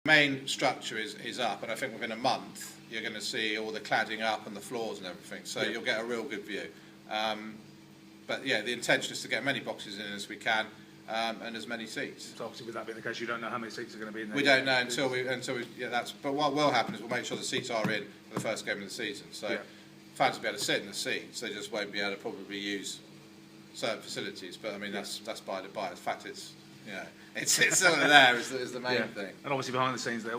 The main structure is up, and I think within a month you're going to see all the cladding up and the floors and everything, so you'll get a real good view. But yeah, the intention is to get as many boxes in as we can, and as many seats. So obviously with that being the case, you don't know how many seats are going to be in there. We don't know until we but what will happen is we'll make sure the seats are in for the first game of the season, so fans will be able to sit in the seats, they just won't be able to probably use certain facilities, but I mean that's by the by. In fact, it's it's sort of there is the main thing. And obviously behind the scenes, there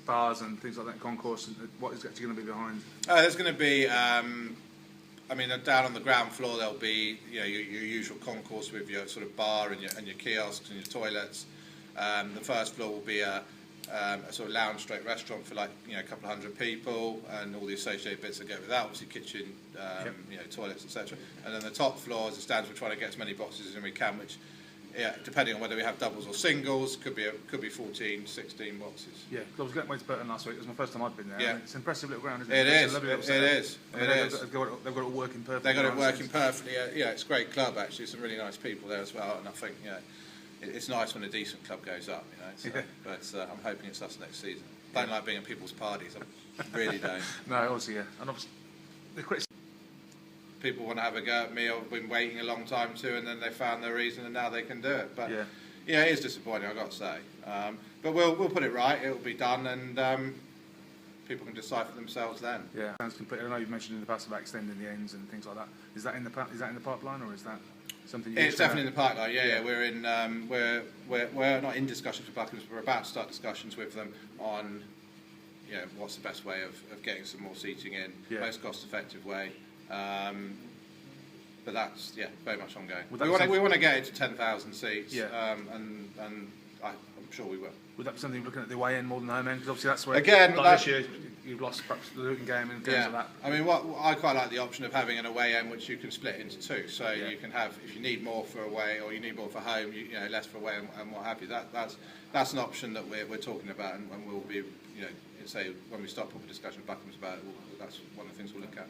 bars and things like that, concourse. And what is actually going to be behind? There's going to be, down on the ground floor there'll be your usual concourse with your sort of bar and your kiosks and your toilets. The first floor will be a sort of lounge straight restaurant for a couple of hundred people, and all the associated bits that go with that, obviously kitchen, toilets, etc. And then the top floor, as it stands, we're trying to get as many boxes as we can, which depending on whether we have doubles or singles, could be 14, 16 boxes. Yeah, I was going to Burton last week. It was my first time I'd been there. Yeah. I mean, it's an impressive little ground, isn't it? It is. They've got it working perfectly. They've got it working perfectly. It's a great club actually. Some really nice people there as well, and I think it's nice when a decent club goes up. But I'm hoping it's us next season. Don't like being at people's parties. I really don't. No, obviously, and obviously the critics. People want to have a go at me. I've been waiting a long time too, and then they found their reason, and now they can do it. But it is disappointing, I've got to say. But we'll put it right. It'll be done, and people can decide for themselves then. Yeah, sounds completely. I know you've mentioned in the past about extending the ends and things like that. Is that in the pipeline, or is that something? It's definitely in the pipeline. Yeah. We're in. We're not in discussions with Buckingham. We're about to start discussions with them on, what's the best way of getting some more seating in, most cost-effective way. But that's very much ongoing. We want to get it to 10,000 seats, and I'm sure we will. Would that be something you're looking at the away end more than the home end? Because obviously that's where this year you've lost perhaps the Luton game and games like that. I mean, I quite like the option of having an away end which you can split into two. So you can have, if you need more for away or you need more for home, less for away and what have you. That's an option that we're talking about, and we'll be, say when we start proper discussion with Buckham's about it, that's one of the things we'll look at.